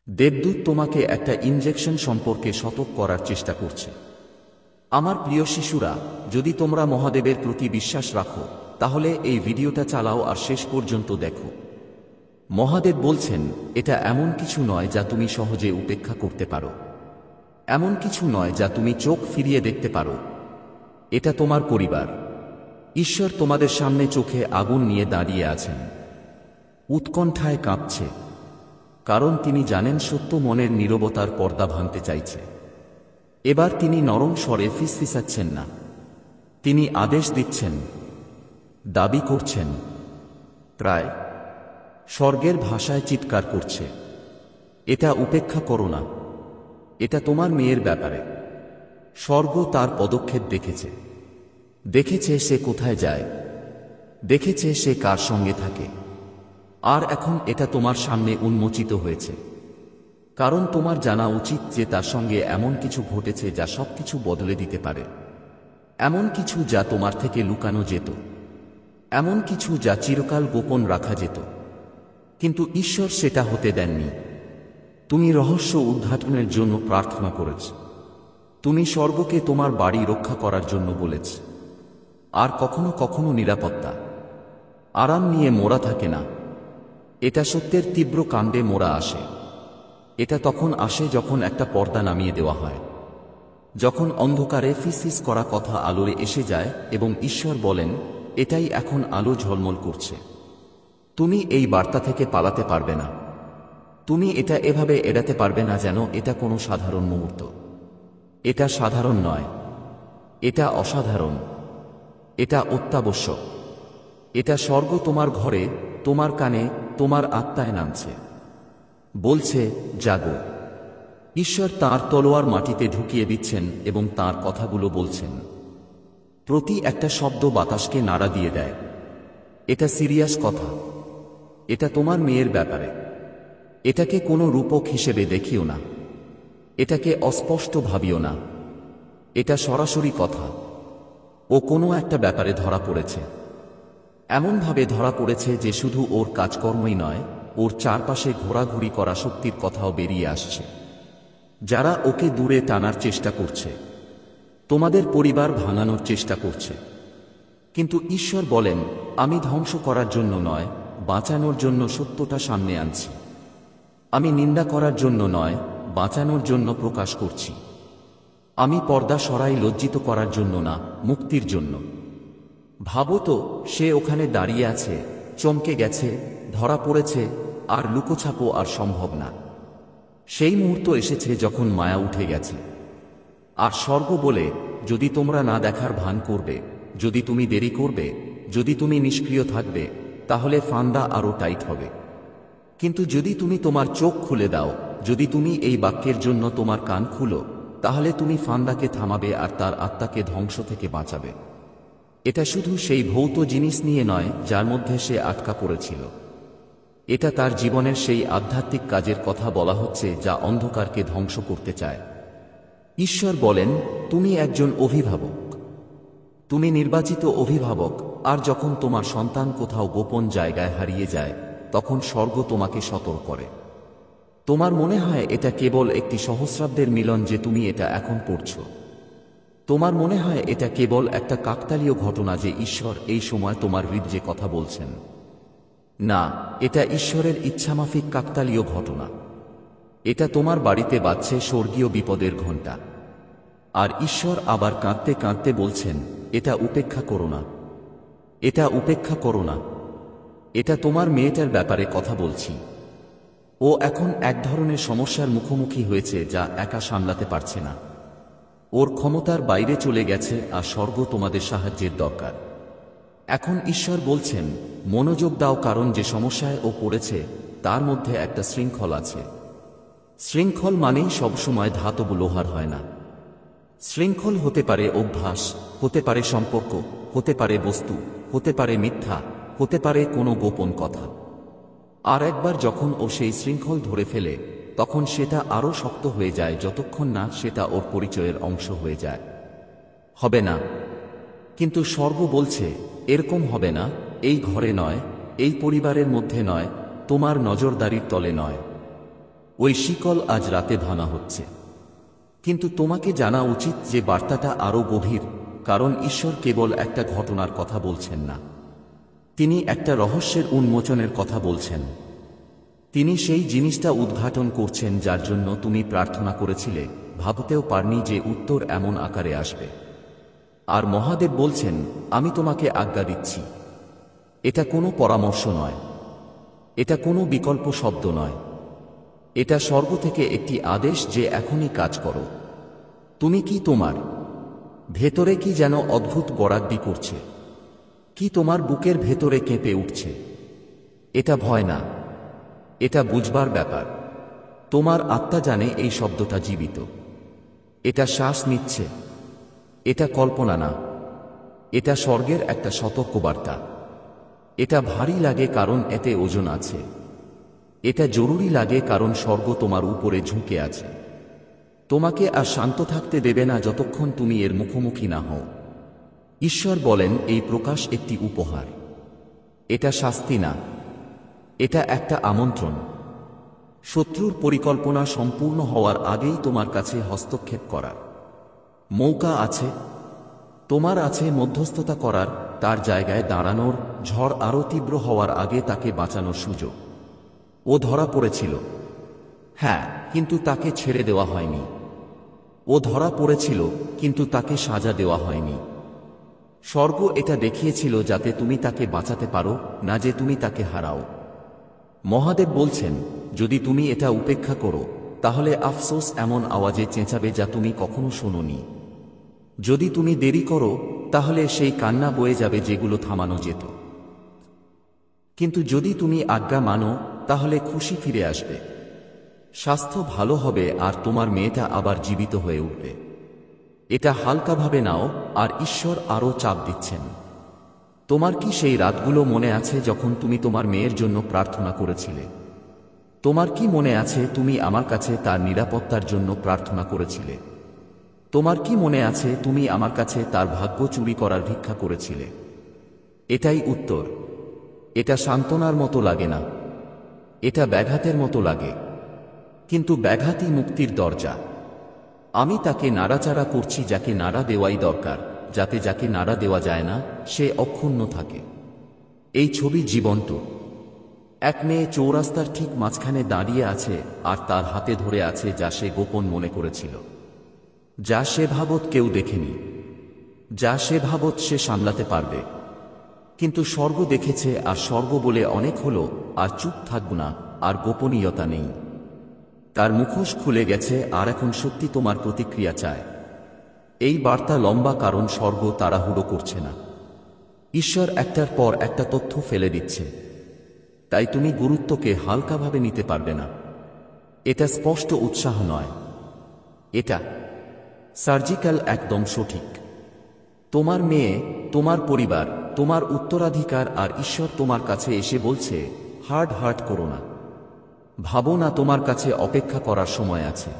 দেবদূত তোমাকে একটা ইনজেকশন সম্পর্কে সতর্ক করার চেষ্টা করছে। আমার প্রিয় শিশুরা, যদি তোমরা মহাদেবের প্রতি বিশ্বাস রাখো তাহলে এই ভিডিওটা চালাও আর শেষ পর্যন্ত দেখো। মহাদেব বলছেন, এটা এমন কিছু নয় যা তুমি সহজে উপেক্ষা করতে পারো, এমন কিছু নয় যা তুমি চোখ ফিরিয়ে দেখতে পারো। এটা তোমার পরিবার। ঈশ্বর তোমাদের সামনে চোখে আগুন নিয়ে দাঁড়িয়ে আছেন, উৎকণ্ঠায় কাঁপছে, কারণ তিনি জানেন সত্য মনের নীরবতার পর্দা ভাঙতে চাইছে। এবার তিনি নরম স্বরে ফিসফিসাচ্ছেন না, তিনি আদেশ দিচ্ছেন, দাবি করছেন, প্রায় স্বর্গের ভাষায় চিৎকার করছে, এটা উপেক্ষা করো না, এটা তোমার মেয়ের ব্যাপারে। স্বর্গ তার পদক্ষেপ দেখেছে, দেখেছে সে কোথায় যায়, দেখেছে সে কার সঙ্গে থাকে। আর এখন এটা তোমার সামনে উন্মোচিত হয়েছে, কারণ তোমার জানা উচিত যে তার সঙ্গে এমন কিছু ঘটেছে যা সবকিছু বদলে দিতে পারে, এমন কিছু যা তোমার থেকে লুকানো যেত, এমন কিছু যা চিরকাল গোপন রাখা যেত, কিন্তু ঈশ্বর সেটা হতে দেননি। তুমি রহস্য উদ্ঘাটনের জন্য প্রার্থনা করেছ, তুমি স্বর্গকে তোমার বাড়ি রক্ষা করার জন্য বলেছ। আর কখনো কখনো নিরাপত্তা, আরাম নিয়ে মোড়া থাকে না, এটা সত্যের তীব্র কাণ্ডে মোড়া আসে। এটা তখন আসে যখন একটা পর্দা নামিয়ে দেওয়া হয়, যখন অন্ধকারে ফিসফিস করা কথা আলোরে এসে যায় এবং ঈশ্বর বলেন, এটাই এখন আলো ঝলমল করছে। তুমি এই বার্তা থেকে পালাতে পারবে না, তুমি এটা এভাবে এড়াতে পারবে না যেন এটা কোনো সাধারণ মুহূর্ত। এটা সাধারণ নয়, এটা অসাধারণ, এটা অত্যাবশ্যক। এটা স্বর্গ তোমার ঘরে, তোমার কানে, তোমার আত্মায় নামছে, বলছে, জাগো। ঈশ্বর তাঁর তলোয়ার মাটিতে ঢুকিয়ে দিচ্ছেন এবং তাঁর কথাগুলো বলছেন। প্রতি একটা শব্দ বাতাসকে নাড়া দিয়ে দেয়। এটা সিরিয়াস কথা, এটা তোমার মেয়ের ব্যাপারে। এটাকে কোনো রূপক হিসেবে দেখিও না, এটাকে অস্পষ্ট ভাবিও না, এটা সরাসরি কথা। ও কোনো একটা ব্যাপারে ধরা পড়েছে, এমনভাবে ধরা পড়েছে যে শুধু ওর কাজকর্মই নয়, ওর চারপাশে ঘোরাঘুরি করা শক্তির কথাও বেরিয়ে আসছে, যারা ওকে দূরে টানার চেষ্টা করছে, তোমাদের পরিবার ভাঙানোর চেষ্টা করছে। কিন্তু ঈশ্বর বলেন, আমি ধ্বংস করার জন্য নয়, বাঁচানোর জন্য সত্যটা সামনে আনছি। আমি নিন্দা করার জন্য নয়, বাঁচানোর জন্য প্রকাশ করছি। আমি পর্দা সরাই লজ্জিত করার জন্য না, মুক্তির জন্য। ভাবো তো, সে ওখানে দাঁড়িয়ে আছে, চমকে গেছে, ধরা পড়েছে, আর লুকোছাপো আর সম্ভব না। সেই মুহূর্ত এসেছে যখন মায়া উঠে গেছে। আর স্বর্গ বলে, যদি তোমরা না দেখার ভান করবে, যদি তুমি দেরি করবে, যদি তুমি নিষ্ক্রিয় থাকবে, তাহলে ফান্দা আরো টাইট হবে। কিন্তু যদি তুমি তোমার চোখ খুলে দাও, যদি তুমি এই বাক্যের জন্য তোমার কান খুলো, তাহলে তুমি ফান্দাকে থামাবে আর তার আত্মাকে ধ্বংস থেকে বাঁচাবে। এটা শুধু সেই ভৌত জিনিস নিয়ে নয় যার মধ্যে সে আটকা পড়েছিল। এটা তার জীবনের সেই আধ্যাত্মিক কাজের কথা বলা হচ্ছে যা অন্ধকারকে ধ্বংস করতে চায়। ঈশ্বর বলেন, তুমি একজন অভিভাবক, তুমি নির্বাচিত অভিভাবক, আর যখন তোমার সন্তান কোথাও গোপন জায়গায় হারিয়ে যায়, তখন স্বর্গ তোমাকে সতর্ক করে। তোমার মনে হয় এটা কেবল একটি সহস্রাব্দের মিলন যে তুমি এটা এখন পড়ছ। তোমার মনে হয় এটা কেবল একটা কাকতালীয় ঘটনা যে ঈশ্বর এই সময় তোমার হৃদয়ে কথা বলছেন। না, এটা ঈশ্বরের ইচ্ছামাফিক কাকতালীয় ঘটনা। এটা তোমার বাড়িতে বাজছে স্বর্গীয় বিপদের ঘণ্টা। আর ঈশ্বর আবার কাঁদতে কাঁদতে বলছেন, এটা উপেক্ষা করো না, এটা উপেক্ষা করো না। এটা তোমার মেয়েটার ব্যাপারে কথা বলছি। ও এখন এক ধরনের সমস্যার মুখোমুখি হয়েছে যা একা সামলাতে পারছে না। ওর ক্ষমতার বাইরে চলে গেছে আর স্বর্গ তোমাদের সাহায্যের দরকার। এখন ঈশ্বর বলছেন, মনোযোগ দাও, কারণ যে সমস্যায় ও পড়েছে তার মধ্যে একটা শৃঙ্খল আছে। শৃঙ্খল মানেই সবসময় ধাতব লোহার হয় না। শৃঙ্খল হতে পারে অভ্যাস, হতে পারে সম্পর্ক, হতে পারে বস্তু, হতে পারে মিথ্যা, হতে পারে কোনো গোপন কথা। আর একবার যখন ও সেই শৃঙ্খল ধরে ফেলে, তখন সেটা আরও শক্ত হয়ে যায় যতক্ষণ না সেটা ওর পরিচয়ের অংশ হয়ে যায়। হবে না। কিন্তু স্বর্গ বলছে, এরকম হবে না, এই ঘরে নয়, এই পরিবারের মধ্যে নয়, তোমার নজরদারির তলে নয়। ওই শিকল আজ রাতে ভাঙা হচ্ছে। কিন্তু তোমাকে জানা উচিত যে বার্তাটা আরও গভীর, কারণ ঈশ্বর কেবল একটা ঘটনার কথা বলছেন না, তিনি একটা রহস্যের উন্মোচনের কথা বলছেন। তিনি সেই জিনিসটা উদ্ঘাটন করছেন যার জন্য তুমি প্রার্থনা করেছিলে, ভাবতেও পারনি যে উত্তর এমন আকারে আসবে। আর মহাদেব বলছেন, আমি তোমাকে আজ্ঞা দিচ্ছি। এটা কোনো পরামর্শ নয়, এটা কোনো বিকল্প শব্দ নয়, এটা স্বর্গ থেকে একটি আদেশ যে এখনই কাজ করো। তুমি কি তোমার ভেতরে কি যেন অদ্ভুত গড়াগডি করছে? কি তোমার বুকের ভেতরে কেঁপে উঠছে? এটা ভয় না, এটা বুঝবার ব্যাপার। তোমার আত্মা জানে এই শব্দটা জীবিত, এটা শ্বাস নিচ্ছে, এটা কল্পনা না, এটা স্বর্গের একটা সতর্কবার্তা। এটা ভারী লাগে কারণ এতে ওজন আছে, এটা জরুরি লাগে কারণ স্বর্গ তোমার উপরে ঝুঁকে আছে। তোমাকে আর শান্ত থাকতে দেবে না যতক্ষণ তুমি এর মুখোমুখি না হও। ঈশ্বর বলেন, এই প্রকাশ একটি উপহার, এটা শাস্তি না, এটা একটা আমন্ত্রণ। শত্রুর পরিকল্পনা সম্পূর্ণ হওয়ার আগেই তোমার কাছে হস্তক্ষেপ করার মৌকা আছে। তোমার আছে মধ্যস্থতা করার, তার জায়গায় দাঁড়ানোর, ঝড় আরও তীব্র হওয়ার আগে তাকে বাঁচানোর সুযোগ। ও ধরা পড়েছিল, হ্যাঁ, কিন্তু তাকে ছেড়ে দেওয়া হয়নি। ও ধরা পড়েছিল, কিন্তু তাকে সাজা দেওয়া হয়নি। স্বর্গ এটা দেখিয়েছিল যাতে তুমি তাকে বাঁচাতে পারো, না যে তুমি তাকে হারাও। মহাদেব বলছেন, যদি তুমি এটা উপেক্ষা করো, তাহলে আফসোস এমন আওয়াজে চেঁচাবে যা তুমি কখনো শোনোনি। যদি তুমি দেরি করো, তাহলে সেই কান্না বয়ে যাবে যেগুলো থামানো যেত। কিন্তু যদি তুমি আজ্ঞা মানো, তাহলে খুশি ফিরে আসবে, স্বাস্থ্য ভালো হবে আর তোমার মেয়েটা আবার জীবিত হয়ে উঠবে। এটা হালকাভাবে নাও, আর ঈশ্বর আরও চাপ দিচ্ছেন। তোমার কি সেই রাতগুলো মনে আছে যখন তুমি তোমার মেয়ের জন্য প্রার্থনা করেছিলে? তোমার কি মনে আছে তুমি আমার কাছে তার নিরাপত্তার জন্য প্রার্থনা করেছিলে? তোমার কি মনে আছে তুমি আমার কাছে তার ভাগ্য চুরি করার ভিক্ষা করেছিলে? এটাই উত্তর। এটা সান্ত্বনার মতো লাগে না, এটা ব্যাঘাতের মতো লাগে, কিন্তু ব্যাঘাতই মুক্তির দরজা। আমি তাকে নাড়াচাড়া করছি যাকে নাড়া দেওয়াই দরকার, যাতে যাকে নাড়া দেওয়া যায় না সে অক্ষুণ্ণ থাকে। এই ছবি জীবন্ত। এক মেয়ে চৌরাস্তার ঠিক মাঝখানে দাঁড়িয়ে আছে, আর তার হাতে ধরে আছে যা সে গোপন মনে করেছিল, যা সে ভাবত কেউ দেখেনি, যা সে ভাবত সে সামলাতে পারবে। কিন্তু স্বর্গ দেখেছে, আর স্বর্গ বলে অনেক হলো, আর চুপ থাকব না, আর গোপনীয়তা নেই। তার মুখোশ খুলে গেছে, আর এখন সত্যি তোমার প্রতিক্রিয়া চায়। এই বার্তা লম্বা, কারণ স্বর্গ তাড়াহুড়ো করছে না। ঈশ্বর একটার পর একটা তথ্য ফেলে দিচ্ছে, তাই তুমি গুরুত্বকে হালকাভাবে নিতে পারবে না। এটা স্পষ্ট উৎসাহ নয়, এটা সার্জিক্যাল, একদম সঠিক। তোমার মেয়ে, তোমার পরিবার, তোমার উত্তরাধিকার, আর ঈশ্বর তোমার কাছে এসে বলছে, হার্ট করো না। ভাবো না তোমার কাছে অপেক্ষা করার সময় আছে।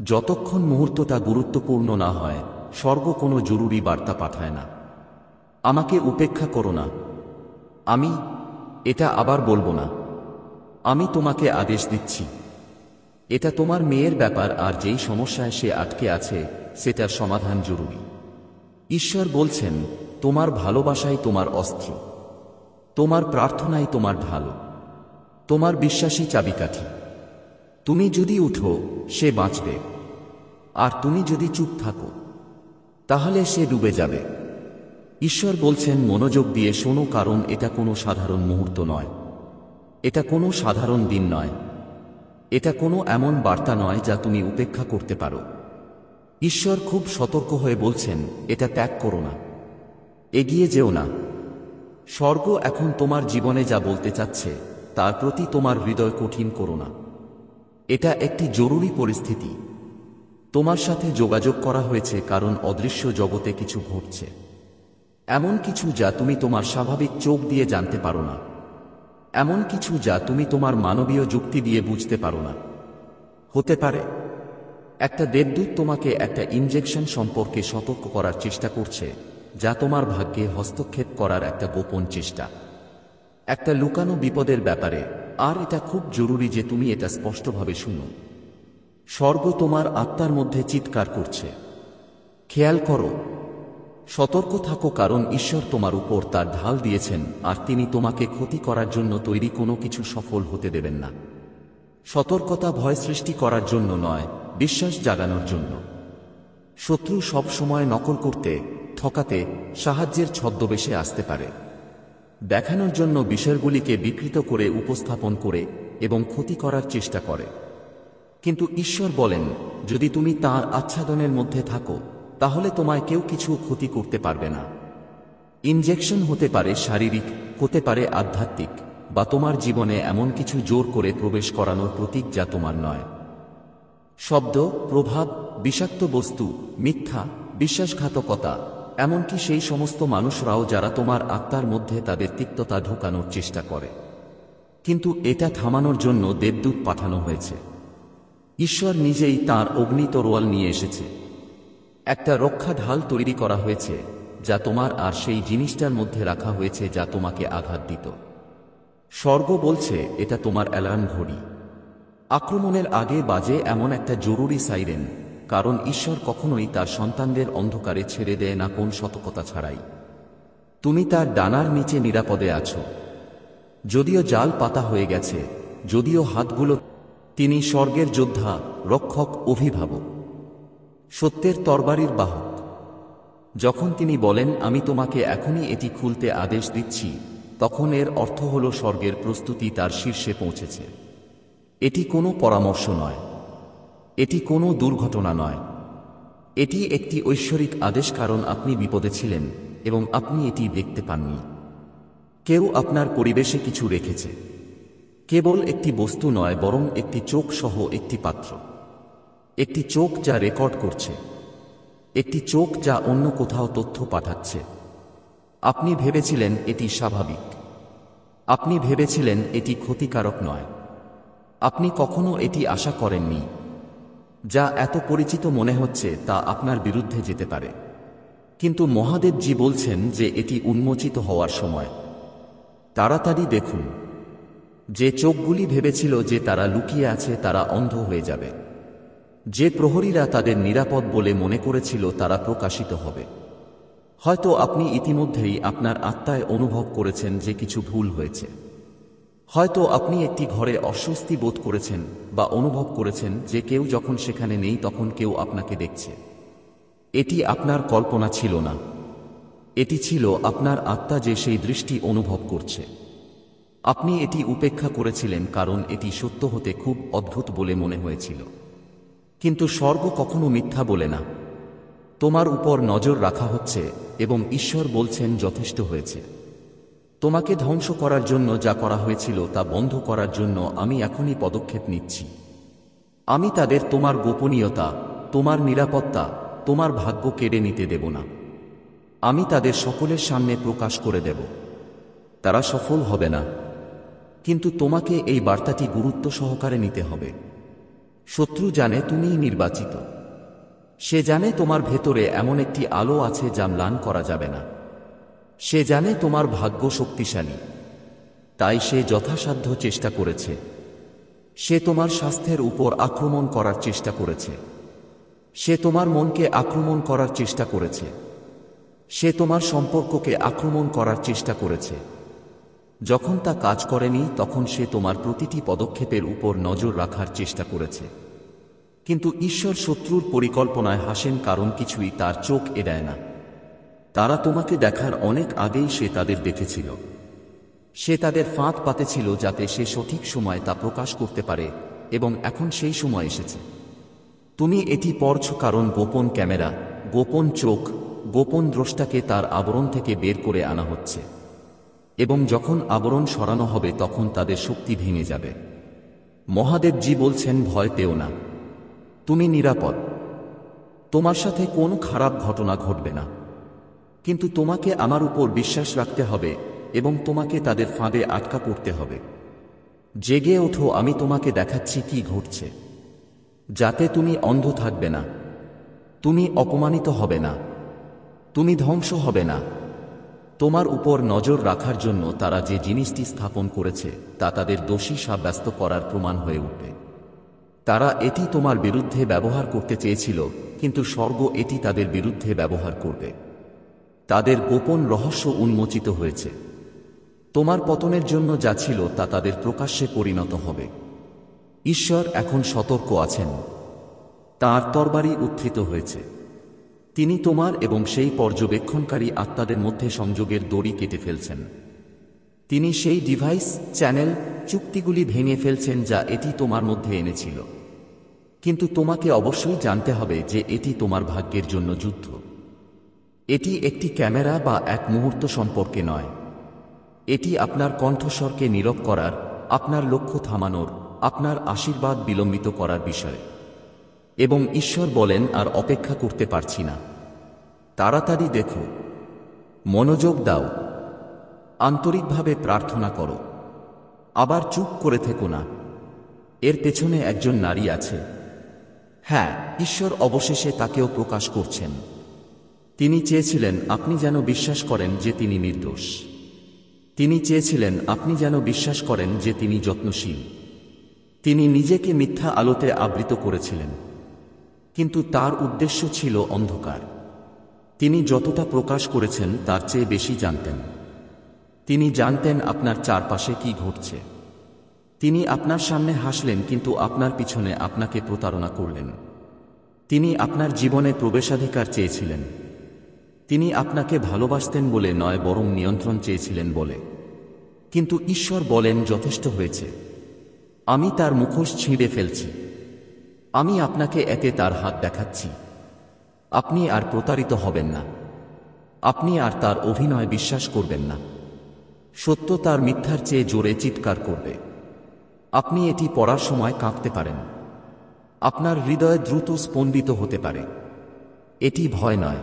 যতক্ষণ মুহূর্তটা গুরুত্বপূর্ণ না হয়, স্বর্গ কোনো জরুরি বার্তা পাঠায় না। আমাকে উপেক্ষা করো না। আমি এটা আবার বলবো না। আমি তোমাকে আদেশ দিচ্ছি। এটা তোমার মেয়ের ব্যাপার, আর যেই সমস্যায় সে আটকে আছে সেটার সমাধান জরুরি। ঈশ্বর বলছেন, তোমার ভালোবাসাই তোমার অস্ত্র, তোমার প্রার্থনাই তোমার ঢাল, তোমার বিশ্বাসী চাবিকাঠি। তুমি যদি উঠো, সে বাঁচবে, আর তুমি যদি চুপ থাকো, তাহলে সে ডুবে যাবে। ঈশ্বর বলছেন, মনোযোগ দিয়ে শোনো, কারণ এটা কোনো সাধারণ মুহূর্ত নয়, এটা কোনো সাধারণ দিন নয়, এটা কোনো এমন বার্তা নয় যা তুমি উপেক্ষা করতে পারো। ঈশ্বর খুব সতর্ক হয়ে বলছেন, এটা ত্যাগ করো না, এগিয়ে যেও না। স্বর্গ এখন তোমার জীবনে যা বলতে চাচ্ছে তার প্রতি তোমার হৃদয় কঠিন করো না। এটা একটি জরুরি পরিস্থিতি। তোমার সাথে যোগাযোগ করা হয়েছে কারণ অদৃশ্য জগতে কিছু ঘটছে, এমন কিছু যা তুমি তোমার স্বাভাবিক চোখ দিয়ে জানতে পারো না, এমন কিছু যা তুমি তোমার মানবীয় যুক্তি দিয়ে বুঝতে পারো না। হতে পারে একটা দেবদূত তোমাকে একটা ইনজেকশন সম্পর্কে সতর্ক করার চেষ্টা করছে, যা তোমার ভাগ্যে হস্তক্ষেপ করার একটা গোপন চেষ্টা। একটা লুকানো বিপদের ব্যাপারে, আর এটা খুব জরুরি যে তুমি এটা স্পষ্টভাবে শুনো। স্বর্গ তোমার আত্মার মধ্যে চিৎকার করছে, খেয়াল করো, সতর্ক থাকো, কারণ ঈশ্বর তোমার উপর তার ঢাল দিয়েছেন আর তিনি তোমাকে ক্ষতি করার জন্য তৈরি কোনো কিছু সফল হতে দেবেন না। সতর্কতা ভয় সৃষ্টি করার জন্য নয়, বিশ্বাস জাগানোর জন্য। শত্রু সব সময় নকল করতে, ঠকাতে, সাহায্যের ছদ্মবেশে আসতে পারে, দেখানোর জন্য বিষয়গুলিকে বিকৃত করে উপস্থাপন করে এবং ক্ষতি করার চেষ্টা করে। কিন্তু ঈশ্বর বলেন, যদি তুমি তাঁর আচ্ছাদনের মধ্যে থাকো তাহলে তোমায় কেউ কিছু ক্ষতি করতে পারবে না। ইনজেকশন হতে পারে শারীরিক, হতে পারে আধ্যাত্মিক, বা তোমার জীবনে এমন কিছু জোর করে প্রবেশ করানোর প্রতীক যা তোমার নয়। শব্দ, প্রভাব, বিষাক্ত বস্তু, মিথ্যা, বিশ্বাসঘাতকতা, এমনকি সেই সমস্ত মানুষরাও যারা তোমার আত্মার মধ্যে তাদের তিক্ততা ঢোকানোর চেষ্টা করে। কিন্তু এটা থামানোর জন্য দেবদূত পাঠানো হয়েছে। ঈশ্বর নিজেই তাঁর অগ্নি তরোয়াল নিয়ে এসেছে। একটা রক্ষা ঢাল তৈরি করা হয়েছে যা তোমার আর সেই জিনিসটার মধ্যে রাখা হয়েছে যা তোমাকে আঘাত দিত। স্বর্গ বলছে এটা তোমার অ্যালার্ম ঘড়ি। আক্রমণের আগে বাজে এমন একটা জরুরি সাইরেন, কারণ ঈশ্বর কখনোই তার সন্তানদের অন্ধকারে ছেড়ে দেয় না কোন সতর্কতা ছাড়াই। তুমি তার ডানার নিচে নিরাপদে আছো। যদিও জাল পাতা হয়ে গেছে, যদিও হাতগুলো, তিনি স্বর্গের যোদ্ধা, রক্ষক, অভিভাবক, সত্যের তরবারির বাহক। যখন তিনি বলেন আমি তোমাকে এখনই এটি খুলতে আদেশ দিচ্ছি, তখন এর অর্থ হল স্বর্গের প্রস্তুতি তার শীর্ষে পৌঁছেছে। এটি কোনো পরামর্শ নয়, এটি কোনো দুর্ঘটনা নয়, এটি একটি ঐশ্বরিক আদেশ, কারণ আপনি বিপদে ছিলেন এবং আপনি এটি দেখতে পাননি। কেউ আপনার পরিবেশে কিছু রেখেছে, কেবল একটি বস্তু নয়, বরং একটি চোখ সহ একটি পাত্র। একটি চোখ যা রেকর্ড করছে, একটি চোখ যা অন্য কোথাও তথ্য পাঠাচ্ছে। আপনি ভেবেছিলেন এটি স্বাভাবিক, আপনি ভেবেছিলেন এটি ক্ষতিকারক নয়, আপনি কখনো এটি আশা করেননি। যা এত পরিচিত মনে হচ্ছে তা আপনার বিরুদ্ধে যেতে পারে, কিন্তু মহাদেবজি বলছেন যে এটি উন্মোচিত হওয়ার সময়। তাড়াতাড়ি দেখুন, যে চোখগুলি ভেবেছিল যে তারা লুকিয়ে আছে তারা অন্ধ হয়ে যাবে। যে প্রহরীরা তাদের নিরাপদ বলে মনে করেছিল তারা প্রকাশিত হবে। হয়তো আপনি ইতিমধ্যেই আপনার আত্মায় অনুভব করেছেন যে কিছু ভুল হয়েছে। হয়তো আপনি একটি ঘরে অস্বস্তি বোধ করেছেন বা অনুভব করেছেন যে কেউ যখন সেখানে নেই তখন কেউ আপনাকে দেখছে। এটি আপনার কল্পনা ছিল না, এটি ছিল আপনার আত্মা যে সেই দৃষ্টি অনুভব করছে। আপনি এটি উপেক্ষা করেছিলেন কারণ এটি সত্য হতে খুব অদ্ভুত বলে মনে হয়েছিল। কিন্তু স্বর্গ কখনো মিথ্যা বলে না। তোমার উপর নজর রাখা হচ্ছে এবং ঈশ্বর বলছেন যথেষ্ট হয়েছে। তোমাকে ধ্বংস করার জন্য যা করা হয়েছিল তা বন্ধ করার জন্য আমি এখনই পদক্ষেপ নিচ্ছি। আমি তাদের তোমার গোপনীয়তা, তোমার নিরাপত্তা, তোমার ভাগ্য কেড়ে নিতে দেব না। আমি তাদের সকলের সামনে প্রকাশ করে দেব। তারা সফল হবে না, কিন্তু তোমাকে এই বার্তাটি গুরুত্ব সহকারে নিতে হবে। শত্রু জানে তুমিই নির্বাচিত। সে জানে তোমার ভেতরে এমন একটি আলো আছে যা ম্লান করা যাবে না। সে জানে তোমার ভাগ্য শক্তিশালী, তাই সে যথাসাধ্য চেষ্টা করেছে। সে তোমার স্বাস্থ্যের উপর আক্রমণ করার চেষ্টা করেছে। সে তোমার মনকে আক্রমণ করার চেষ্টা করেছে। সে তোমার সম্পর্ককে আক্রমণ করার চেষ্টা করেছে। যখন তা কাজ করেনি তখন সে তোমার প্রতিটি পদক্ষেপের উপর নজর রাখার চেষ্টা করেছে। কিন্তু ঈশ্বর শত্রুর পরিকল্পনায় হাসেন, কারণ কিছুই তার চোখ এড়ায় না। তারা তোমাকে দেখার অনেক আগেই সে তাদের দেখেছিল। সে তাদের ফাঁদ পাতেছিল যাতে সে সঠিক সময় তা প্রকাশ করতে পারে, এবং এখন সেই সময় এসেছে। তুমি এটি পড়ছ কারণ গোপন ক্যামেরা, গোপন চোখ, গোপন দ্রষ্টাকে তার আবরণ থেকে বের করে আনা হচ্ছে। এবং যখন আবরণ সরানো হবে তখন তাদের শক্তি ভেঙে যাবে। মহাদেবজি বলছেন ভয় পেও না, তুমি নিরাপদ। তোমার সাথে কোনো খারাপ ঘটনা ঘটবে না, কিন্তু তোমাকে আমার উপর বিশ্বাস রাখতে হবে এবং তোমাকে তাদের ফাঁদে আটকা পড়তে হবে। জেগে ওঠো, আমি তোমাকে দেখাচ্ছি কি ঘটছে, যাতে তুমি অন্ধ থাকবে না, তুমি অপমানিত হবে না, তুমি ধ্বংস হবে না, তোমার উপর নজর রাখার জন্য তারা যে জিনিসটি স্থাপন করেছে তা তাদের দোষী সাব্যস্ত করার প্রমাণ হয়ে উঠবে। তারা এটি তোমার বিরুদ্ধে ব্যবহার করতে চেয়েছিল, কিন্তু স্বর্গ এটি তাদের বিরুদ্ধে ব্যবহার করবে। তাদের গোপন রহস্য উন্মোচিত হয়েছে। তোমার পতনের জন্য যা ছিল তা তাদের প্রকাশ্যে পরিণত হবে। ঈশ্বর এখন সতর্ক আছেন। তাঁর তরবারি উত্থিত হয়েছে। তিনি তোমার এবং সেই পর্যবেক্ষণকারী আত্মাদের মধ্যে সংযোগের দড়ি কেটে ফেলছেন। তিনি সেই ডিভাইস, চ্যানেল, চুক্তিগুলি ভেঙে ফেলছেন যা এটি তোমার মধ্যে এনেছিল। কিন্তু তোমাকে অবশ্যই জানতে হবে যে এটি তোমার ভাগ্যের জন্য যুদ্ধ। এটি একটি ক্যামেরা বা এক মুহূর্ত সম্পর্কে নয়। এটি আপনার কণ্ঠস্বরকে নীরব করার, আপনার লক্ষ্য থামানোর, আপনার আশীর্বাদ বিলম্বিত করার বিষয়। এবং ঈশ্বর বলেন, আর অপেক্ষা করতে পারছি না। তাড়াতাড়ি দেখো, মনোযোগ দাও, আন্তরিকভাবে প্রার্থনা করো। আবার চুপ করে থেকো না। এর পেছনে একজন নারী আছে। হ্যাঁ, ঈশ্বর অবশেষে তাকেও প্রকাশ করছেন। তিনি চেয়েছিলেন আপনি যেন বিশ্বাস করেন যে তিনি নির্দোষ। তিনি চেয়েছিলেন আপনি যেন বিশ্বাস করেন যে তিনি যত্নশীল। তিনি নিজেকে মিথ্যা আলোতে আবৃত করেছিলেন, কিন্তু তার উদ্দেশ্য ছিল অন্ধকার। তিনি যতটা প্রকাশ করেছেন তার চেয়ে বেশি জানতেন। তিনি জানতেন আপনার চারপাশে কি ঘটছে। তিনি আপনার সামনে হাসলেন, কিন্তু আপনার পিছনে আপনাকে প্রতারণা করলেন। তিনি আপনার জীবনে প্রবেশাধিকার চেয়েছিলেন। তিনি আপনাকে ভালোবাসতেন বলে নয়, বরং নিয়ন্ত্রণ চেয়েছিলেন বলে। কিন্তু ঈশ্বর বলেন, যথেষ্ট হয়েছে। আমি তার মুখোশ ছিঁড়ে ফেলছি। আমি আপনাকে এতে তার হাত দেখাচ্ছি। আপনি আর প্রতারিত হবেন না। আপনি আর তার অভিনয় বিশ্বাস করবেন না। সত্য তার মিথ্যার চেয়ে জোরে চিৎকার করবে। আপনি এটি পড়ার সময় কাঁপতে পারেন। আপনার হৃদয় দ্রুত স্পন্দিত হতে পারে। এটি ভয় নয়,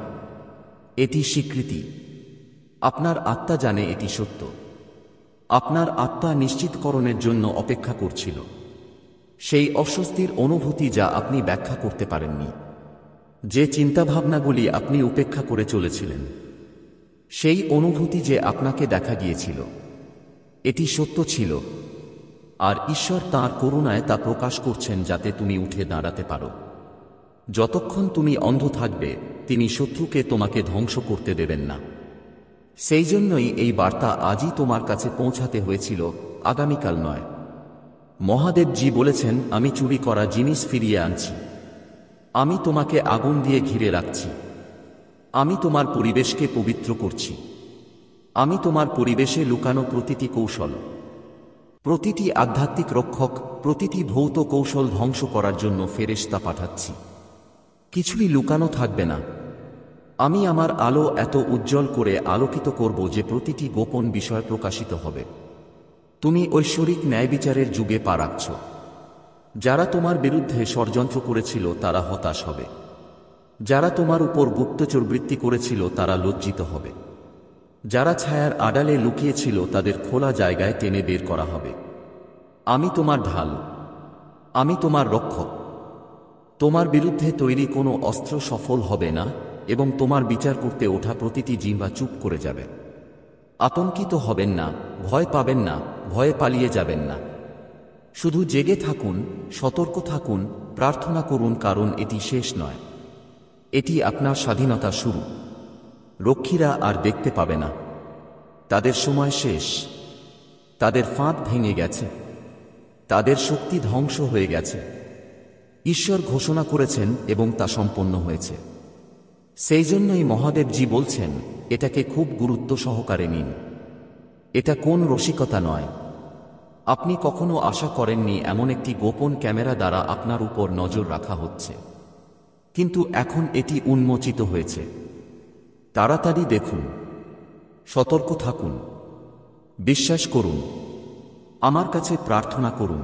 এটি স্বীকৃতি। আপনার আত্মা জানে এটি সত্য। আপনার আত্মা নিশ্চিতকরণের জন্য অপেক্ষা করছিল। সেই অস্বস্তির অনুভূতি যা আপনি ব্যাখ্যা করতে পারেননি, যে চিন্তাভাবনাগুলি আপনি উপেক্ষা করে চলেছিলেন, সেই অনুভূতি যে আপনাকে দেখা গিয়েছিল, এটি সত্য ছিল। আর ঈশ্বর তাঁর করুণায় তা প্রকাশ করছেন যাতে তুমি উঠে দাঁড়াতে পারো। যতক্ষণ তুমি অন্ধ থাকবে, তিনি শত্রুকে তোমাকে ধ্বংস করতে দেবেন না। সেই জন্যই এই বার্তা আজই তোমার কাছে পৌঁছাতে হয়েছিল, আগামীকাল নয়। মহাদেবজি বলেছেন, আমি চুরি করা জিনিস ফিরিয়ে আনছি। আমি তোমাকে আগুন দিয়ে ঘিরে রাখছি। আমি তোমার পরিবেশকে পবিত্র করছি। আমি তোমার পরিবেশে লুকানো প্রতিটি কৌশল, প্রতিটি আধ্যাত্মিক রক্ষক, প্রতিটি ভৌত কৌশল ধ্বংস করার জন্য ফেরেশতা পাঠাচ্ছি। কিছুই লুকানো থাকবে না। আমি আমার আলো এত উজ্জ্বল করে আলোকিত করব যে প্রতিটি গোপন বিষয় প্রকাশিত হবে। তুমি ঐশ্বরিক ন্যায়বিচারের যুগে পা রাখছ। যারা তোমার বিরুদ্ধে ষড়যন্ত্র করেছিল তারা হতাশ হবে। যারা তোমার উপর গুপ্তচরবৃত্তি করেছিল তারা লজ্জিত হবে। যারা ছায়ার আড়ালে লুকিয়েছিল তাদের খোলা জায়গায় টেনে বের করা হবে। আমি তোমার ঢাল, আমি তোমার রক্ষক। তোমার বিরুদ্ধে তৈরি কোনো অস্ত্র সফল হবে না, এবং তোমার বিচার করতে ওঠা প্রতিটি জিহ্বা চুপ করে যাবে। আতঙ্কিত হবেন না, ভয় পাবেন না, ভয়ে পালিয়ে যাবেন না। শুধু জেগে থাকুন, সতর্ক থাকুন, প্রার্থনা করুন, কারণ এটি শেষ নয়। এটি আপনার স্বাধীনতা শুরু। রক্ষীরা আর দেখতে পাবে না। তাদের সময় শেষ। তাদের ফাঁদ ভেঙে গেছে। তাদের শক্তি ধ্বংস হয়ে গেছে। ঈশ্বর ঘোষণা করেছেন এবং তা সম্পন্ন হয়েছে। সেই জন্যই মহাদেবজি বলছেন, এটাকে খুব গুরুত্ব সহকারে নিন। এটা কোন রসিকতা নয়। আপনি কখনো আশা করেননি এমন একটি গোপন ক্যামেরা দ্বারা আপনার উপর নজর রাখা হচ্ছে, কিন্তু এখন এটি উন্মোচিত হয়েছে। তাড়াতাড়ি দেখুন, সতর্ক থাকুন, বিশ্বাস করুন, আমার কাছে প্রার্থনা করুন,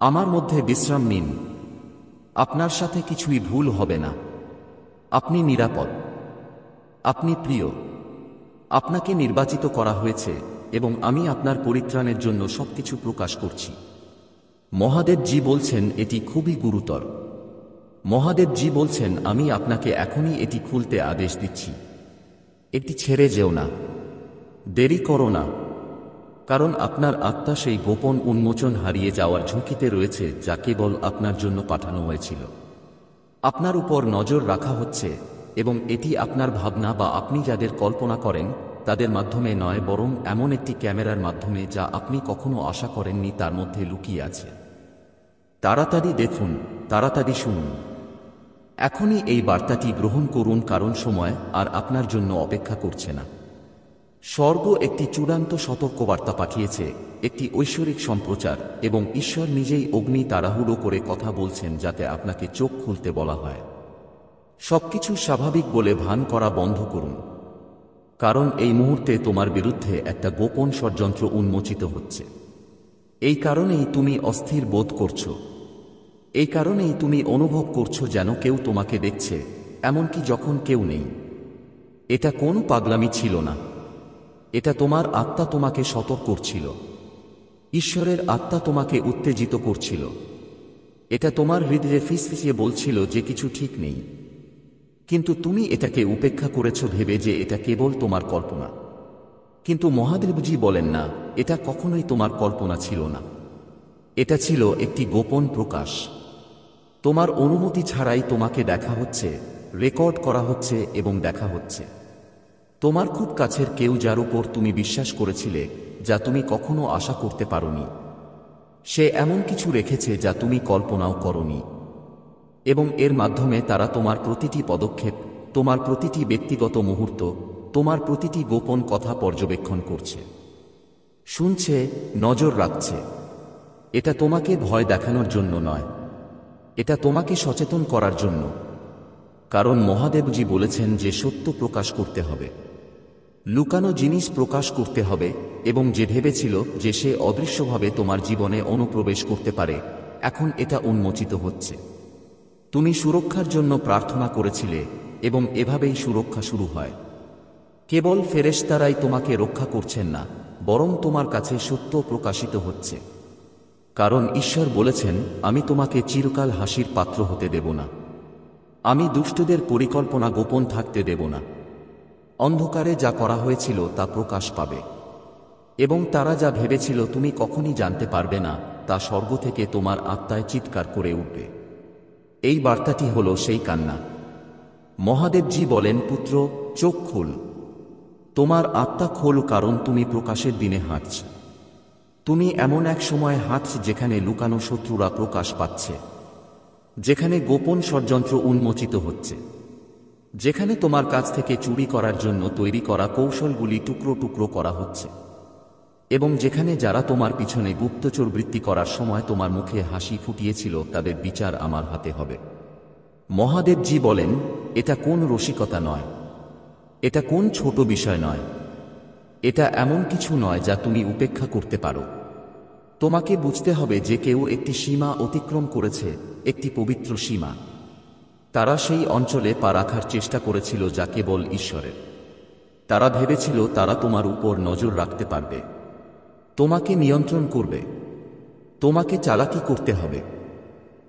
আমার মধ্যে বিশ্রাম নিন। আপনার সাথে কিছুই ভুল হবে না। আপনি নিরাপদ, আপনি প্রিয়, আপনাকে নির্বাচিত করা হয়েছে, এবং আমি আপনার পরিত্রাণের জন্য সবকিছু প্রকাশ করছি। মহাদেবজি বলছেন এটি খুবই গুরুতর। মহাদেবজি বলছেন আমি আপনাকে এখনই এটি খুলতে আদেশ দিচ্ছি। এটি ছেড়ে যেও না। দেরি করো না, কারণ আপনার আত্মা সেই গোপন উন্মোচন হারিয়ে যাওয়ার ঝুঁকিতে রয়েছে যা কেবল আপনার জন্য পাঠানো হয়েছিল। আপনার উপর নজর রাখা হচ্ছে, এবং এটি আপনার ভাবনা বা আপনি যাদের কল্পনা করেন তাদের মাধ্যমে নয়, বরং এমন একটি ক্যামেরার মাধ্যমে যা আপনি কখনো আশা করেননি তার মধ্যে লুকিয়ে আছে। তাড়াতাড়ি দেখুন, তাড়াতাড়ি শুনুন। এখনই এই বার্তাটি গ্রহণ করুন, কারণ সময় আর আপনার জন্য অপেক্ষা করছে না। স্বর্গ একটি চূড়ান্ত সতর্কবার্তা পাঠিয়েছে, একটি ঐশ্বরিক সম্প্রচার, এবং ঈশ্বর নিজেই অগ্নি তাড়াহুড়ো করে কথা বলছেন যাতে আপনাকে চোখ খুলতে বলা হয়। সবকিছু স্বাভাবিক বলে ভান করা বন্ধ করুন, কারণ এই মুহূর্তে তোমার বিরুদ্ধে একটা গোপন ষড়যন্ত্র উন্মোচিত হচ্ছে। এই কারণেই তুমি অস্থির বোধ করছো। এই কারণেই তুমি অনুভব করছো যেন কেউ তোমাকে দেখছে, এমনকি যখন কেউ নেই। এটা কোনো পাগলামি ছিল না, এটা তোমার আত্মা তোমাকে সতর্ক করছিল। ঈশ্বরের আত্মা তোমাকে উত্তেজিত করছিল। এটা তোমার হৃদয়ে ফিসফিসিয়ে বলছিল যে কিছু ঠিক নেই, কিন্তু তুমি এটাকে উপেক্ষা করেছ ভেবে যে এটা কেবল তোমার কল্পনা। কিন্তু মহাদেবজি বলেন না, এটা কখনোই তোমার কল্পনা ছিল না। এটা ছিল একটি গোপন প্রকাশ। তোমার অনুমতি ছাড়াই তোমাকে দেখা হচ্ছে, রেকর্ড করা হচ্ছে এবং দেখা হচ্ছে। তোমার খুব কাছের কেউ, যার উপর তুমি বিশ্বাস করেছিলে, যা তুমি কখনো আশা করতে পারোনি, সে এমন কিছু রেখেছে যা তুমি কল্পনাও করনি। এবং এর মাধ্যমে তারা তোমার প্রতিটি পদক্ষেপ, তোমার প্রতিটি ব্যক্তিগত মুহূর্ত, তোমার প্রতিটি গোপন কথা পর্যবেক্ষণ করছে, শুনছে, নজর রাখছে। এটা তোমাকে ভয় দেখানোর জন্য নয়, এটা তোমাকে সচেতন করার জন্য। কারণ মহাদেবজি বলেছেন যে সত্য প্রকাশ করতে হবে, লুকানো জিনিস প্রকাশ করতে হবে, এবং যে ভেবেছিল যে সে অদৃশ্যভাবে তোমার জীবনে অনুপ্রবেশ করতে পারে, এখন এটা উন্মোচিত হচ্ছে। তুমি সুরক্ষার জন্য প্রার্থনা করেছিলে, এবং এভাবেই সুরক্ষা শুরু হয়। কেবল ফেরেশতারাই তোমাকে রক্ষা করছেন না, বরং তোমার কাছে সত্য প্রকাশিত হচ্ছে। কারণ ঈশ্বর বলেছেন, আমি তোমাকে চিরকাল হাসির পাত্র হতে দেব না। আমি দুষ্টদের পরিকল্পনা গোপন থাকতে দেব না। অন্ধকারে যা করা হয়েছিল তা প্রকাশ পাবে, এবং তারা যা ভেবেছিল তুমি কখনই জানতে পারবে না, তা স্বর্গ থেকে তোমার আত্মায় চিৎকার করে উঠবে। এই বার্তাটি হল সেই কান্না। মহাদেবজি বলেন, পুত্র, চোখ খোল, তোমার আত্মা খোল, কারণ তুমি প্রকাশের দিনে হাঁটছ। তুমি এমন এক সময় হাঁটছ যেখানে লুকানো শত্রুরা প্রকাশ পাচ্ছে, যেখানে গোপন ষড়যন্ত্র উন্মোচিত হচ্ছে, যেখানে তোমার কাছ থেকে চুরি করার জন্য তৈরি করা কৌশলগুলি টুকরো টুকরো করা হচ্ছে, এবং যেখানে যারা তোমার পিছনে গুপ্তচর বৃত্তি করার সময় তোমার মুখে হাসি ফুটিয়েছিল তাদের বিচার আমার হাতে হবে। মহাদেবজি বলেন, এটা কোন রসিকতা নয়, এটা কোন ছোট বিষয় নয়, এটা এমন কিছু নয় যা তুমি উপেক্ষা করতে পারো। তোমাকে বুঝতে হবে যে কেউ একটি সীমা অতিক্রম করেছে, একটি পবিত্র সীমা। তারা সেই অঞ্চলে পা রাখার চেষ্টা করেছিল যা কেবল ঈশ্বরের। তারা ভেবেছিল তারা তোমার উপর নজর রাখতে পারবে, তোমাকে নিয়ন্ত্রণ করবে, তোমাকে চালাকি করতে হবে।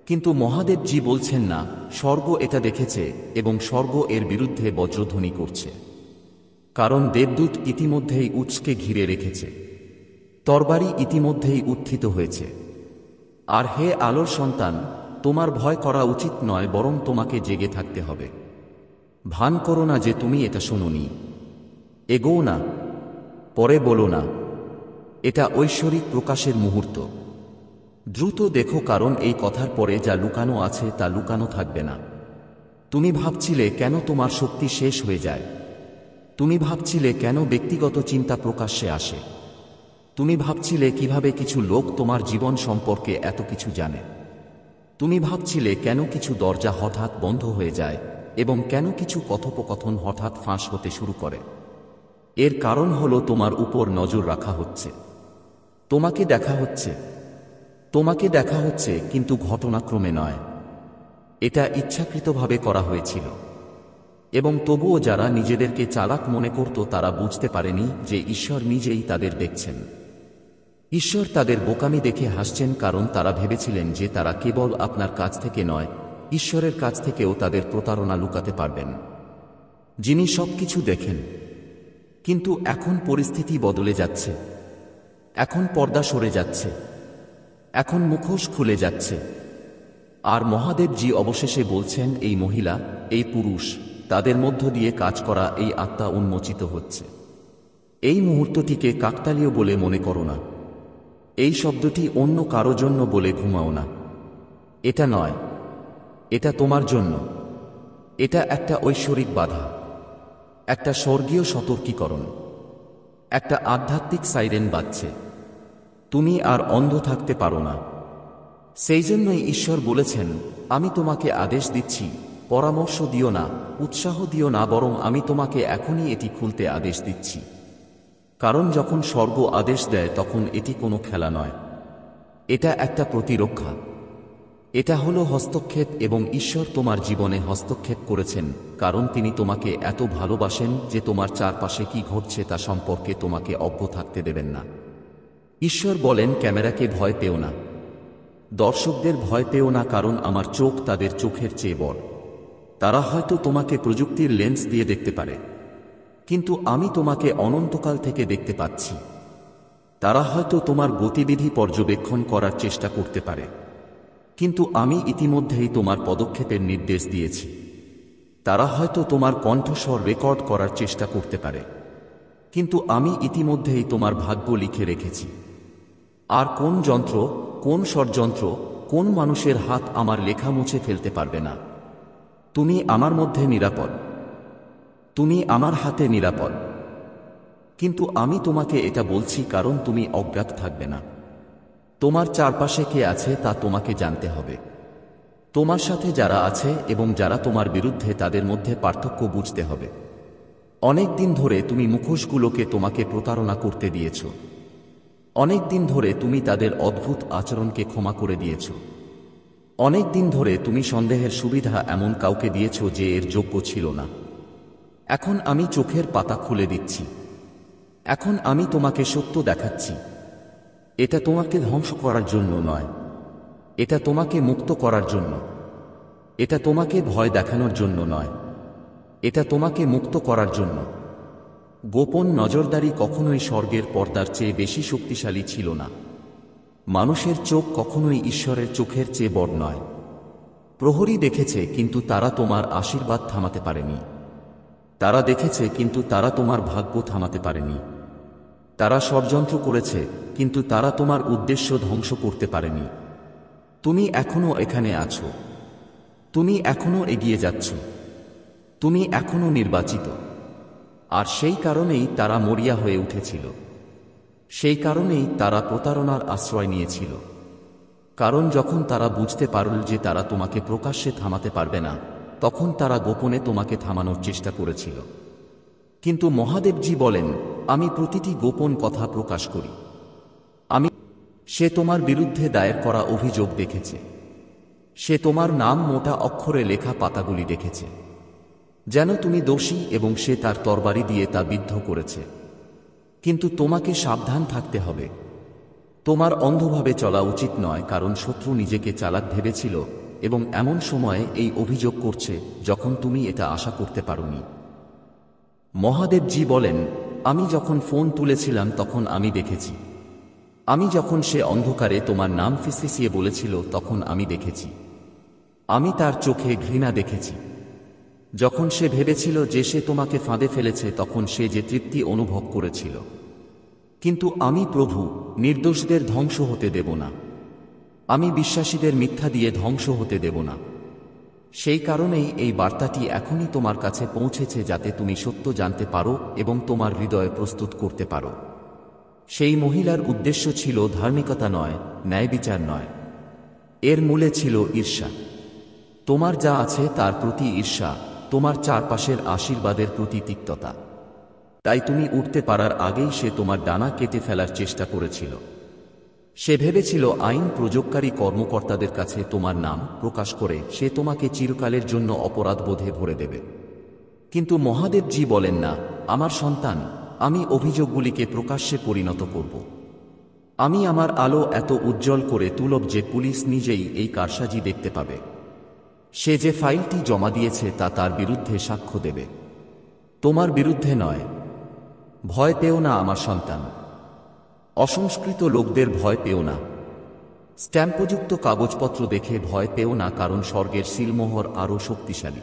কিন্তু মহাদেবজি বলছেন না, স্বর্গ এটা দেখেছে, এবং স্বর্গ এর বিরুদ্ধে বজ্রধ্বনি করছে। কারণ দেবদূত ইতিমধ্যেই উৎসকে ঘিরে রেখেছে, তরবারি ইতিমধ্যেই উত্থিত হয়েছে। আর হে আলোর সন্তান, তোমার ভয় করা উচিত নয়, বরং তোমাকে জেগে থাকতে হবে। ভান করো না যে তুমি এটা শোনোনি। এগোও না, পরে বলো না, এটা ঐশ্বরিক প্রকাশের মুহূর্ত। দ্রুত দেখো, কারণ এই কথার পরে যা লুকানো আছে তা লুকানো থাকবে না। তুমি ভাবছিলে কেন তোমার শক্তি শেষ হয়ে যায়। তুমি ভাবছিলে কেন ব্যক্তিগত চিন্তা প্রকাশ্যে আসে। তুমি ভাবছিলে কিভাবে কিছু লোক তোমার জীবন সম্পর্কে এত কিছু জানে। তুমি ভাবছিলে কেন কিছু দরজা হঠাৎ বন্ধ হয়ে যায়, এবং কেন কিছু কথোপকথন হঠাৎ ফাঁস হতে শুরু করে। এর কারণ হলো তোমার উপর নজর রাখা হচ্ছে, তোমাকে দেখা হচ্ছে, তোমাকে দেখা হচ্ছে, কিন্তু ঘটনাক্রমে নয়। এটা ইচ্ছাকৃতভাবে করা হয়েছিল। এবং তবুও যারা নিজেদেরকে চালাক মনে করত তারা বুঝতে পারেনি যে ঈশ্বর নিজেই তাদের দেখছেন। ঈশ্বর তাদের বোকামি দেখে হাসছেন, কারণ তারা ভেবেছিলেন যে তারা কেবল আপনার কাছ থেকে নয়, ঈশ্বরের কাছ থেকেও তাদের প্রতারণা লুকাতে পারবেন, যিনি সবকিছু দেখেন। কিন্তু এখন পরিস্থিতি বদলে যাচ্ছে। এখন পর্দা সরে যাচ্ছে। এখন মুখোশ খুলে যাচ্ছে। আর মহাদেবজি অবশেষে বলছেন, এই মহিলা, এই পুরুষ, তাদের মধ্য দিয়ে কাজ করা এই আত্মা উন্মোচিত হচ্ছে। এই মুহূর্তটিকে কাকতালীয় বলে মনে করো না। এই শব্দটি অন্য কারো জন্য বলে ঘুমাও না। এটা নয়, এটা তোমার জন্য। এটা একটা ঐশ্বরিক বাধা, একটা স্বর্গীয় সতর্কীকরণ, একটা আধ্যাত্মিক সাইরেন বাজছে। তুমি আর অন্ধ থাকতে পারো না। সেই জন্যই ঈশ্বর বলেছেন, আমি তোমাকে আদেশ দিচ্ছি, পরামর্শ দিও না, উৎসাহ দিও না, বরং আমি তোমাকে এখনই এটি খুলতে আদেশ দিচ্ছি। কারণ যখন স্বর্গ আদেশ দেয় তখন এটি কোনো খেলা নয়। এটা একটা প্রতিরক্ষা। এটা হলো হস্তক্ষেপ, এবং ঈশ্বর তোমার জীবনে হস্তক্ষেপ করেছেন কারণ তিনি তোমাকে এত ভালোবাসেন যে তোমার চারপাশে কি ঘটছে তা সম্পর্কে তোমাকে অজ্ঞ থাকতে দেবেন না। ঈশ্বর বলেন, ক্যামেরাকে ভয় পেও না, দর্শকদের ভয় পেও না, কারণ আমার চোখ তাদের চোখের চেয়ে বড়। তারা হয়তো তোমাকে প্রযুক্তির লেন্স দিয়ে দেখতে পারে, কিন্তু আমি তোমাকে অনন্তকাল থেকে দেখতে পাচ্ছি। তারা হয়তো তোমার গতিবিধি পর্যবেক্ষণ করার চেষ্টা করতে পারে, কিন্তু আমি ইতিমধ্যেই তোমার পদক্ষেপের নির্দেশ দিয়েছি। তারা হয়তো তোমার কণ্ঠস্বর রেকর্ড করার চেষ্টা করতে পারে, কিন্তু আমি ইতিমধ্যেই তোমার ভাগ্য লিখে রেখেছি। আর কোন যন্ত্র, কোন ষড়যন্ত্র, কোন মানুষের হাত আমার লেখা মুছে ফেলতে পারবে না। তুমি আমার মধ্যে নিরাপদ। তুমি আমার হাতে নিরাপদ। কিন্তু আমি তোমাকে এটা বলছি কারণ তুমি অজ্ঞাত থাকবে না। তোমার চারপাশে কে আছে তা তোমাকে জানতে হবে। তোমার সাথে যারা আছে এবং যারা তোমার বিরুদ্ধে, তাদের মধ্যে পার্থক্য বুঝতে হবে। অনেক দিন ধরে তুমি মুখোশগুলোকে তোমাকে প্রতারণা করতে দিয়েছ। অনেক দিন ধরে তুমি তাদের অদ্ভুত আচরণকে ক্ষমা করে দিয়েছ। অনেক দিন ধরে তুমি সন্দেহের সুবিধা এমন কাউকে দিয়েছ যে এর যোগ্য ছিল না। এখন আমি চোখের পাতা খুলে দিচ্ছি। এখন আমি তোমাকে সত্য দেখাচ্ছি। এটা তোমাকে ধ্বংস করার জন্য নয়, এটা তোমাকে মুক্ত করার জন্য। এটা তোমাকে ভয় দেখানোর জন্য নয়, এটা তোমাকে মুক্ত করার জন্য। গোপন নজরদারি কখনোই স্বর্গের পর্দার চেয়ে বেশি শক্তিশালী ছিল না। মানুষের চোখ কখনোই ঈশ্বরের চোখের চেয়ে বড় নয়। প্রহরী দেখেছে, কিন্তু তারা তোমার আশীর্বাদ থামাতে পারেনি। তারা দেখেছে, কিন্তু তারা তোমার ভাগ্য থামাতে পারেনি। তারা ষড়যন্ত্র করেছে, কিন্তু তারা তোমার উদ্দেশ্য ধ্বংস করতে পারেনি। তুমি এখনো এখানে আছো। তুমি এখনো এগিয়ে যাচ্ছ। তুমি এখনো নির্বাচিত। আর সেই কারণেই তারা মরিয়া হয়ে উঠেছিল। সেই কারণেই তারা প্রতারণার আশ্রয় নিয়েছিল। কারণ যখন তারা বুঝতে পারল যে তারা তোমাকে প্রকাশ্যে থামাতে পারবে না, তখন তারা গোপনে তোমাকে থামানোর চেষ্টা করেছিল। কিন্তু মহাদেবজি বলেন, আমি প্রতিটি গোপন কথা প্রকাশ করি। সে তোমার বিরুদ্ধে দায়ের করা অভিযোগ দেখেছে। সে তোমার নাম মোটা অক্ষরে লেখা পাতাগুলি দেখেছে, যেন তুমি দোষী, এবং সে তার তরবারি দিয়ে তা বিদ্ধ করেছে। কিন্তু তোমাকে সাবধান থাকতে হবে। তোমার অন্ধভাবে চলা উচিত নয়, কারণ শত্রু নিজেকে চালাক ভেবেছিল এবং এমন সময়ে এই অভিযোগ করছে যখন তুমি এটা আশা করতে পারোনি। মহাদেবজি বলেন, আমি যখন ফোন তুলেছিলাম তখন আমি দেখেছি। আমি যখন সে অন্ধকারে তোমার নাম ফিসফিসিয়ে বলেছিল তখন আমি দেখেছি। আমি তার চোখে ঘৃণা দেখেছি। যখন সে ভেবেছিল যে সে তোমাকে ফাঁদে ফেলেছে তখন সে যে তৃপ্তি অনুভব করেছিল। কিন্তু আমি প্রভু, নির্দোষদের ধ্বংস হতে দেব না। আমি বিশ্বাসীদের মিথ্যা দিয়ে ধ্বংস হতে দেব না। সেই কারণেই এই বার্তাটি এখনই তোমার কাছে পৌঁছেছে, যাতে তুমি সত্য জানতে পারো এবং তোমার হৃদয় প্রস্তুত করতে পারো। সেই মহিলার উদ্দেশ্য ছিল ধার্মিকতা নয়, ন্যায়বিচার নয়। এর মূলে ছিল ঈর্ষা। তোমার যা আছে তার প্রতি ঈর্ষা, তোমার চারপাশের আশীর্বাদের প্রতি তিক্ততা। তাই তুমি উঠতে পারার আগেই সে তোমার ডানা কেটে ফেলার চেষ্টা করেছিল। সে ভেবেছিল আইন প্রয়োগকারী কর্মকর্তাদের কাছে তোমার নাম প্রকাশ করে সে তোমাকে চিরকালের জন্য অপরাধবোধে ভরে দেবে। কিন্তু মহাদেবজি বলেন না, আমার সন্তান, আমি অভিযোগগুলিকে প্রকাশ্যে পরিণত করব। আমি আমার আলো এত উজ্জ্বল করে তুলব যে পুলিশ নিজেই এই কারসাজি দেখতে পাবে। সে যে ফাইলটি জমা দিয়েছে তা তার বিরুদ্ধে সাক্ষ্য দেবে। তোমার বিরুদ্ধে নয়। ভয় পেও না আমার সন্তান। অসংস্কৃত লোকদের ভয় পেও না। স্ট্যাম্পযুক্ত কাগজপত্র দেখে ভয় পেও না, কারণ স্বর্গের সিলমোহর আরও শক্তিশালী।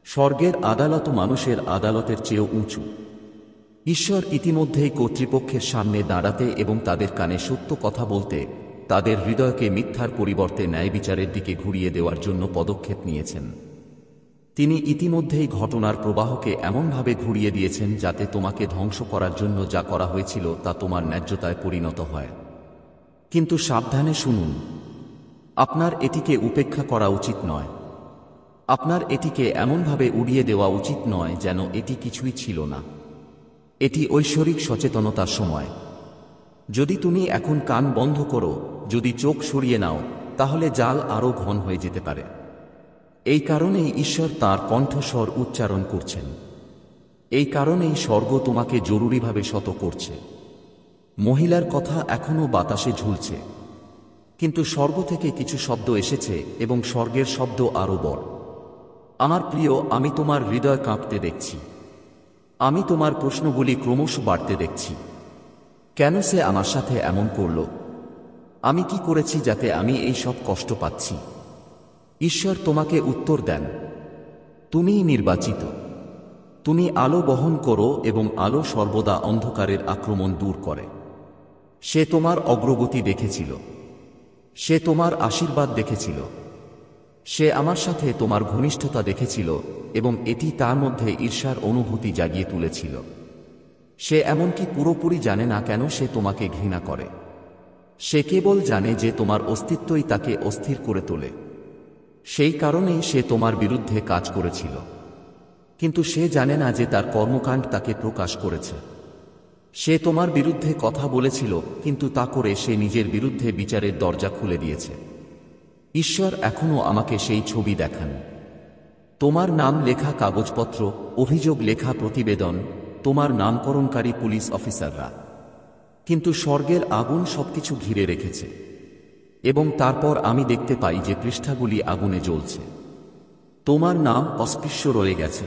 স্বর্গের আদালত মানুষের আদালতের চেয়েও উঁচু। ঈশ্বর ইতিমধ্যেই কর্তৃপক্ষের সামনে দাঁড়াতে এবং তাদের কানে সত্য কথা বলতে, তাদের হৃদয়কে মিথ্যার পরিবর্তে ন্যায় বিচারের দিকে ঘুরিয়ে দেওয়ার জন্য পদক্ষেপ নিয়েছেন। তিনি ইতিমধ্যেই ঘটনার প্রবাহকে এমনভাবে ঘুরিয়ে দিয়েছেন যাতে তোমাকে ধ্বংস করার জন্য যা করা হয়েছিল তা তোমার ন্যায্যতায় পরিণত হয়। কিন্তু সাবধানে শুনুন, আপনার এটিকে উপেক্ষা করা উচিত নয়। আপনার এটিকে এমনভাবে উড়িয়ে দেওয়া উচিত নয় যেন এটি কিছুই ছিল না। এটি ঐশ্বরিক সচেতনতার সময়। যদি তুমি এখন কান বন্ধ করো, যদি চোখ সরিয়ে নাও, তাহলে জাল আরও ঘন হয়ে যেতে পারে। এই কারণেই ঈশ্বর তাঁর কণ্ঠস্বর উচ্চারণ করছেন। এই কারণেই স্বর্গ তোমাকে জরুরিভাবে শত করছে। মহিলার কথা এখনও বাতাসে ঝুলছে, কিন্তু স্বর্গ থেকে কিছু শব্দ এসেছে এবং স্বর্গের শব্দ আরও বড়। আমার প্রিয়, আমি তোমার হৃদয় কাঁপতে দেখছি। আমি তোমার প্রশ্নগুলি ক্রমশ বাড়তে দেখছি। কেন সে আমার সাথে এমন করল? আমি কি করেছি যাতে আমি এই সব কষ্ট পাচ্ছি? ঈশ্বর তোমাকে উত্তর দেন, তুমিই নির্বাচিত। তুমি আলো বহন করো এবং আলো সর্বদা অন্ধকারের আক্রমণ দূর করে। সে তোমার অগ্রগতি দেখেছিল। সে তোমার আশীর্বাদ দেখেছিল। সে আমার সাথে তোমার ঘনিষ্ঠতা দেখেছিল এবং এটি তার মধ্যে ঈর্ষার অনুভূতি জাগিয়ে তুলেছিল। সে এমনকি পুরোপুরি জানে না কেন সে তোমাকে ঘৃণা করে। সে কেবল জানে যে তোমার অস্তিত্বই তাকে অস্থির করে তোলে। সেই কারণেই সে তোমার বিরুদ্ধে কাজ করেছিল, কিন্তু সে জানে না যে তার কর্মকাণ্ড তাকে প্রকাশ করেছে। সে তোমার বিরুদ্ধে কথা বলেছিল, কিন্তু তা করে সে নিজের বিরুদ্ধে বিচারের দরজা খুলে দিয়েছে। ঈশ্বর এখনও আমাকে সেই ছবি দেখান। তোমার নাম লেখা কাগজপত্র, অভিযোগ লেখা প্রতিবেদন, তোমার নামকরণকারী পুলিশ অফিসাররা। কিন্তু স্বর্গের আগুন সবকিছু ঘিরে রেখেছে। এবং তারপর আমি দেখতে পাই যে পৃষ্ঠাগুলি আগুনে জ্বলছে। তোমার নাম অস্পৃশ্য রয়ে গেছে।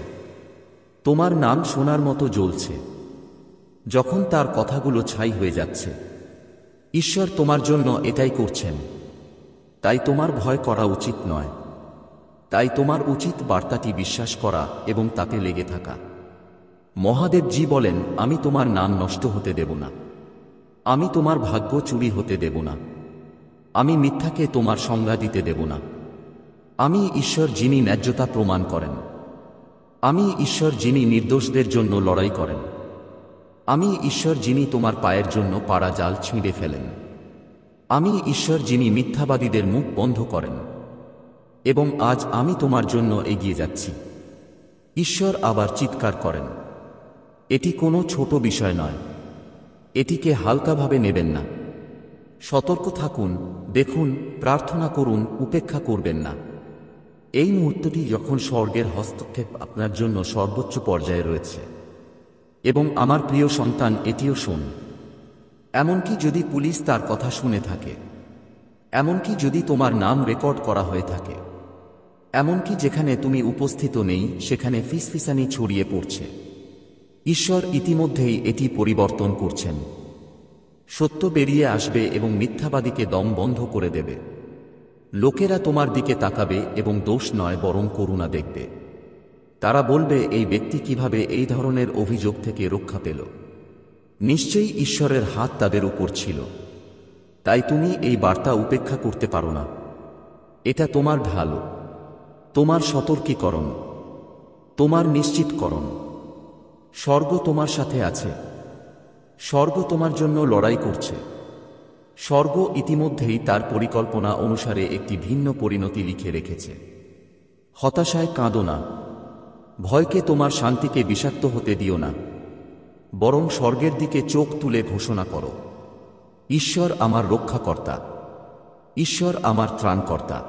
তোমার নাম সোনার মতো জ্বলছে। যখন তার কথাগুলো ছাই হয়ে যাচ্ছে, ঈশ্বর তোমার জন্য এটাই করছেন। তাই তোমার ভয় করা উচিত নয়। তাই তোমার উচিত বার্তাটি বিশ্বাস করা এবং তাতে লেগে থাকা। মহাদেবজি বলেন, আমি তোমার নাম নষ্ট হতে দেব না। আমি তোমার ভাগ্য চুরি হতে দেব না। আমি মিথ্যাকে তোমার সংজ্ঞা দিতে দেব না। আমি ঈশ্বর যিনি ন্যায্যতা প্রমাণ করেন। আমি ঈশ্বর যিনি নির্দোষদের জন্য লড়াই করেন। আমি ঈশ্বর যিনি তোমার পায়ের জন্য পাড়া জাল ছিঁড়ে ফেলেন। আমি ঈশ্বর যিনি মিথ্যাবাদীদের মুখ বন্ধ করেন। এবং আজ আমি তোমার জন্য এগিয়ে যাচ্ছি। ঈশ্বর আবার চিৎকার করেন, এটি কোনো ছোট বিষয় নয়। এটিকে হালকাভাবে নেবেন না। সতর্ক থাকুন, দেখুন, প্রার্থনা করুন, উপেক্ষা করবেন না। এই মুহূর্তটি যখন স্বর্গের হস্তক্ষেপ আপনার জন্য সর্বোচ্চ পর্যায়ে রয়েছে। এবং আমার প্রিয় সন্তান, এটিও শোন। এমনকি যদি পুলিশ তার কথা শুনে থাকে, এমনকি যদি তোমার নাম রেকর্ড করা হয়ে থাকে, এমনকি যেখানে তুমি উপস্থিত নেই সেখানে ফিসফিসানি ছড়িয়ে পড়ছে, ঈশ্বর ইতিমধ্যেই এটি পরিবর্তন করছেন। সত্য বেরিয়ে আসবে এবং মিথ্যাবাদীকে দম বন্ধ করে দেবে। লোকেরা তোমার দিকে তাকাবে এবং দোষ নয় বরং করুণা দেখবে। তারা বলবে, এই ব্যক্তি কিভাবে এই ধরনের অভিযোগ থেকে রক্ষা পেল? নিশ্চয়ই ঈশ্বরের হাত তাদের উপর ছিল। তাই তুমি এই বার্তা উপেক্ষা করতে পারো না। এটা তোমার ঢাল, তোমার সতর্কীকরণ, তোমার নিশ্চিতকরণ। স্বর্গ তোমার সাথে আছে। স্বর্গ তোমার জন্য লড়াই করছে। স্বর্গ ইতিমধ্যেই তার পরিকল্পনা অনুসারে একটি ভিন্ন পরিণতি লিখে রেখেছে। হতাশায় কাঁদো না। ভয়কে তোমার শান্তিকে বিষাক্ত হতে দিও না। বরং স্বর্গের দিকে চোখ তুলে ঘোষণা করো, ঈশ্বর আমার রক্ষাকর্তা। ঈশ্বর আমার ত্রাণকর্তা।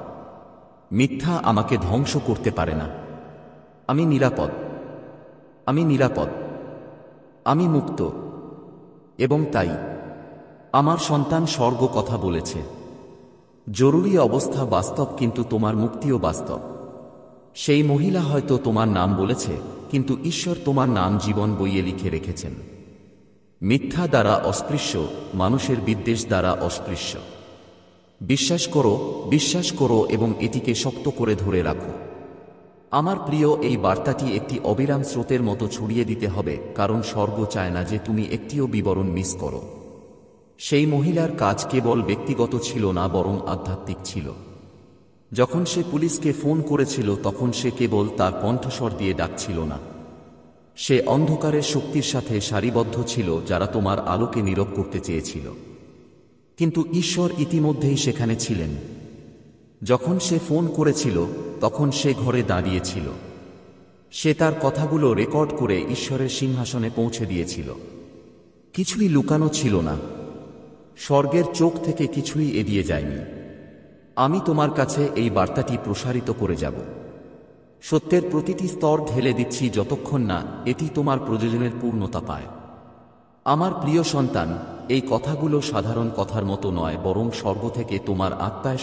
মিথ্যা আমাকে ধ্বংস করতে পারে না। আমি নিরাপদ। আমি নিরাপদ। আমি মুক্ত। এবং তাই আমার সন্তান, স্বর্গ কথা বলেছে। জরুরি অবস্থা বাস্তব, কিন্তু তোমার মুক্তিও বাস্তব। সেই মহিলা হয়তো তোমার নাম বলেছে, কিন্তু ঈশ্বর তোমার নাম জীবন বইয়ে লিখে রেখেছেন। মিথ্যা দ্বারা অস্পৃশ্য, মানুষের বিদ্বেষ দ্বারা অস্পৃশ্য। বিশ্বাস করো এবং এটিকে শক্ত করে ধরে রাখো। আমার প্রিয়, এই বার্তাটি একটি অবিরাম স্রোতের মতো ছড়িয়ে দিতে হবে, কারণ স্বর্গ চায় না যে তুমি একটিও বিবরণ মিস করো। সেই মহিলার কাজ কেবল ব্যক্তিগত ছিল না, বরং আধ্যাত্মিক ছিল। যখন সে পুলিশকে ফোন করেছিল তখন সে কেবল তার কণ্ঠস্বর দিয়ে ডাকছিল না। সে অন্ধকারের শক্তির সাথে সারিবদ্ধ ছিল যারা তোমার আলোকে নীরব করতে চেয়েছিল। কিন্তু ঈশ্বর ইতিমধ্যেই সেখানে ছিলেন। যখন সে ফোন করেছিল তখন সে ঘরে দাঁড়িয়েছিল। সে তার কথাগুলো রেকর্ড করে ঈশ্বরের সিংহাসনে পৌঁছে দিয়েছিল। কিছুই লুকানো ছিল না। স্বর্গের চোখ থেকে কিছুই এড়িয়ে যায়নি। আমি তোমার কাছে এই বার্তাটি প্রসারিত করে যাব। সত্যের প্রতিটি স্তর ঢেলে দিচ্ছি যতক্ষণ না এটি তোমার প্রয়োজনের পূর্ণতা পায়। আমার প্রিয় সন্তান, এই কথাগুলো সাধারণ কথার মতো নয়, বরং স্বর্গ থেকে তোমার আত্মায়